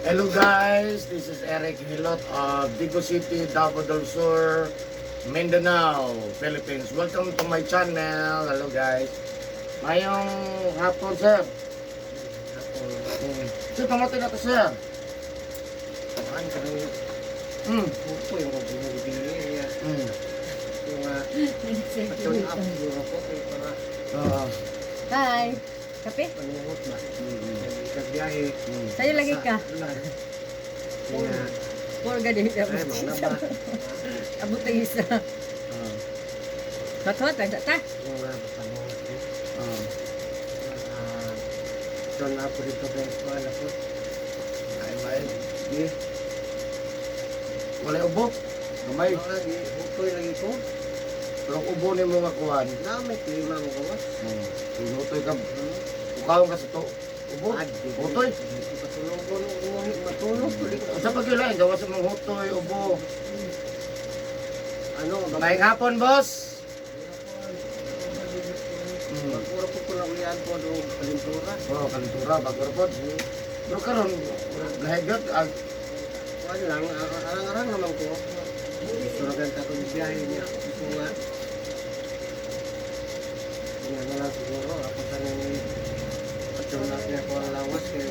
Hello guys, this is Eric Hilot of Digo City, Davao del Sur, Mindanao, Philippines. Welcome to my channel. Hello guys. Ngayong hapon sir. Sir, pamatay na to sir. Ang kanang po yung bumibili yung patun up yung ako kaya para Hi. Kape? panungot ba ikagbiyahe Sa'yo lagi ka. kaya Poor ka din. ay manglaba Abot ang isa. Hot-hot. Ang ta. yung panungot patun up dito kaya wala po Ay, may. Di. Wala ubo. Gamay. lagi hutoy lagi ko Pero ubo ni mga kuhan. namin klima mo gawas Tinutoy ka. Ukawang ka sa to. Ubo. Utoy. patulong ko nung umuhi matulog Sa pagkilain, gawa sa mga hutoy, ubo. ano Maayong hapon, boss. magpuro ko ko na ulian po doon kalintura Oh, kalentura, bago po. Pero karon, lahigot, wala lang arang-arang naman ko gusto na ganda ko yung biyahe niya gusto nga yan na lang siguro ako sa nang patyon natin ako ang lawas kaya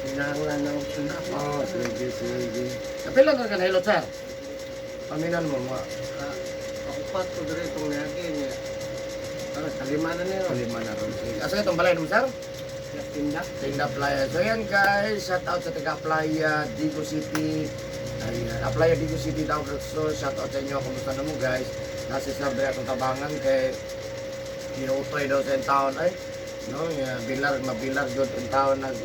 hinahanglan na option na ako oh, sige. Kapilang ka kanahilot, sir? Paminan mo, mga pakupat ko dito itong niyagi niya para kalimanan niya lima na ron. Sige. Asa itong balay mo, sir? tindak Tinda Playa. So yan guys, shout out sa taga Playa, Digo City. Ayan, Playa Digo City, Davao del Sur. Shout out sa inyo, kumusta na mo guys? Nasa sabi akong tabangan kay ginutoy daw sa taon ay. No, mabilar jud ang taon nag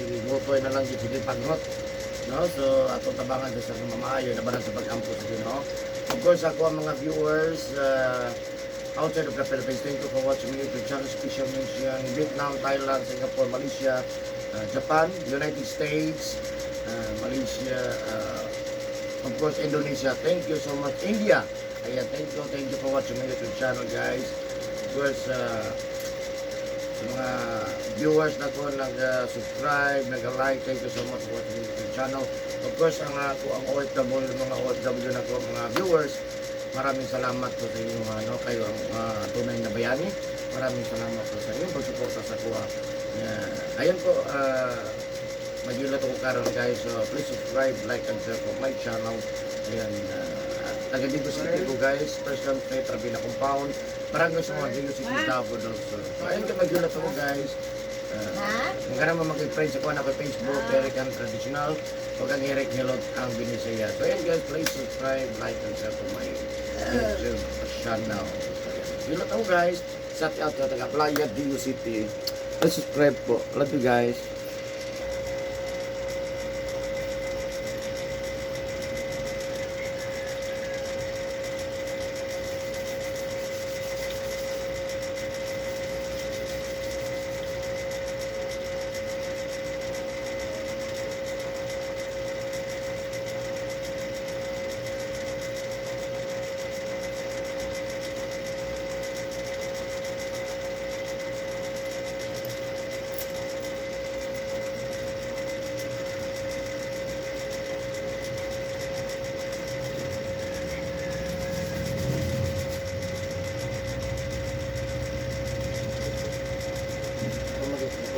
ginutoy na lang gid pagnot. No, so atong tabangan sa mamaayo na sa pag-ampo sa Ginoo. Of course, ako ang mga viewers outside of the Philippines, thank you for watching my YouTube channel, special mention Vietnam, Thailand, Singapore, Malaysia, Japan, United States, Malaysia, of course Indonesia. Thank you so much. India, ayan, thank you for watching my YouTube channel guys. Of course, sa mga viewers na ko nag-subscribe, nag-like, thank you so much for watching my YouTube channel. Of course, ang OFW, mga OFW na ko, mga viewers, maraming salamat po sa inyo, kayo ang tunay na bayani. Maraming salamat po sa inyong pagsuporta sa kuha. Ayun po, mag-iulat ako karon guys. So please subscribe, like, and share po my channel. Ayan, taga dito sa ko guys. First time sa Trabina Compound. Maraming sa mga dito sa Davao del Sur. So ayun ka, mag-iulat ako guys. Kung ka naman mag-friend sa kuha na ko Facebook, Eric ang traditional. Huwag ang Eric Hilot ang Binisaya. So ayan guys, please subscribe, like, and share po my YouTube channel. Hilot ako guys. Shout out sa taga Playa, Digo City. Please subscribe po. Love you guys.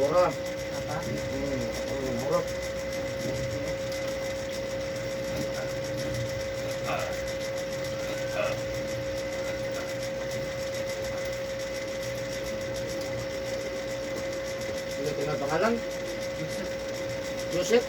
Mura. apa Mura. Sino tinapangalan? Joseph?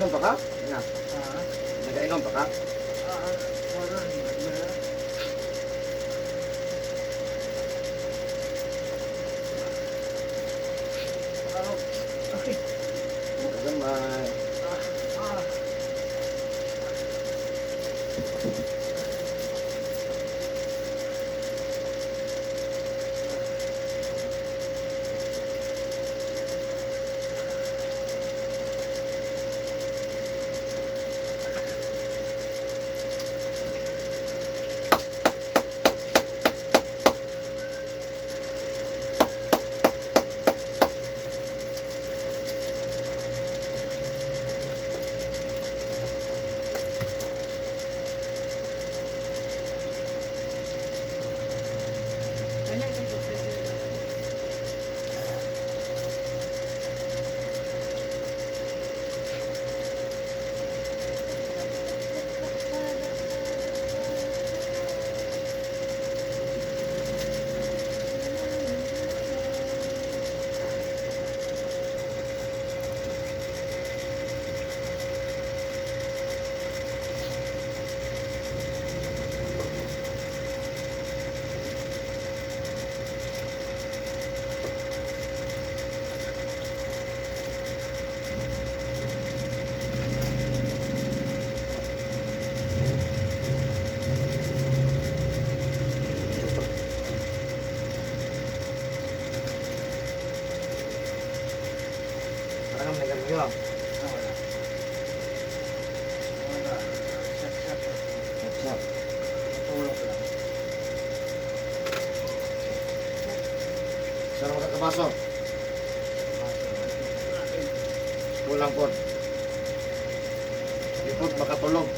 Nagainom pa ka? Nga. Ah, Nagainom pa ka? wala. Okay. Gamay. Wala ka po. Parang nagagawa. Wala. Syak-syak. Siya. Tulog lang. Saan mo kakabaso? Kulang po. Lipot makatulog.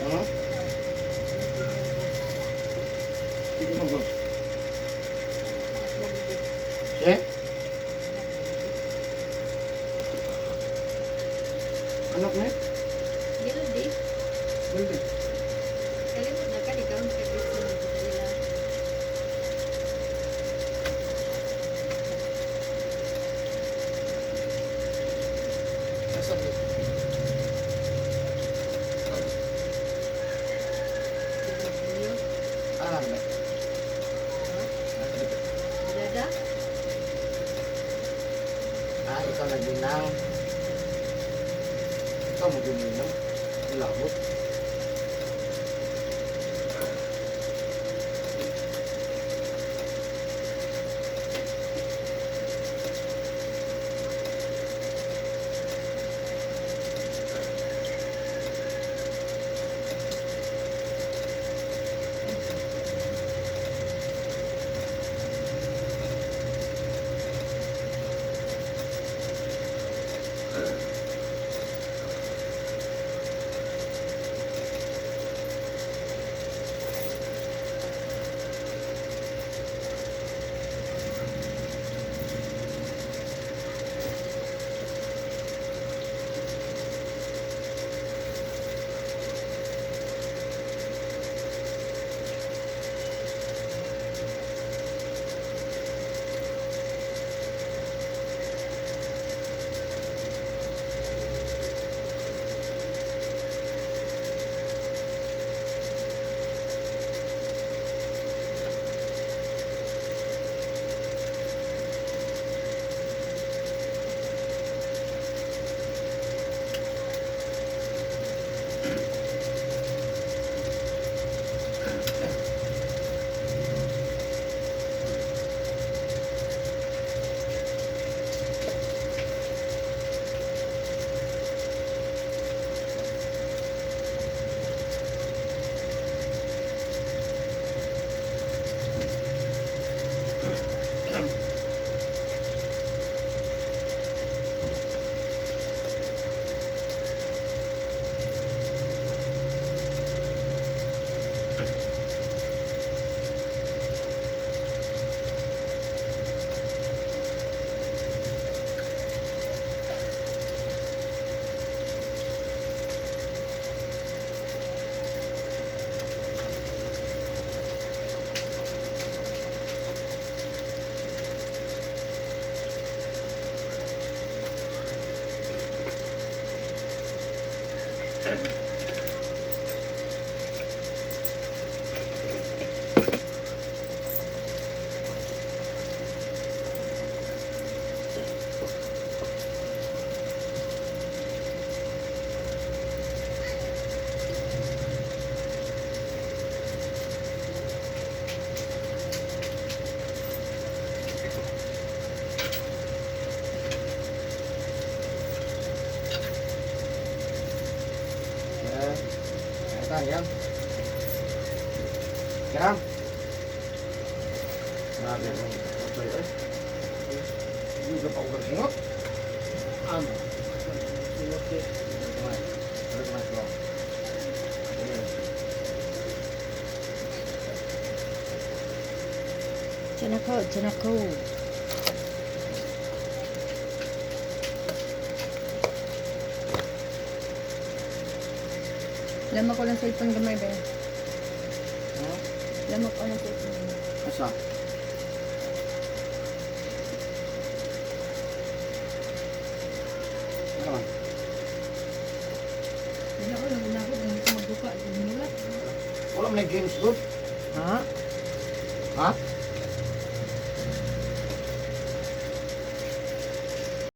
Ano? Sige mo bro. Eh? Anak na eh? Gano'n di. Balik. Kalimut na ka, di ka ang kagit sa nila. Nasaan mo? Ah, na. Dada? lagi ng ito mo gumino. Ilabot. Sayang. Sekarang. Nah, ini juga Pak Uber singok. Amo. Sinuti. Terus mas bro. Janako. Lama ko lang cellphone gamay ba? Hmm? Lama ko lang cellphone gamay. Asa? Ano man? Wala ko lang ginagawa. Hindi ko magbuka. Hindi ko Wala man games good. Ha? Ha?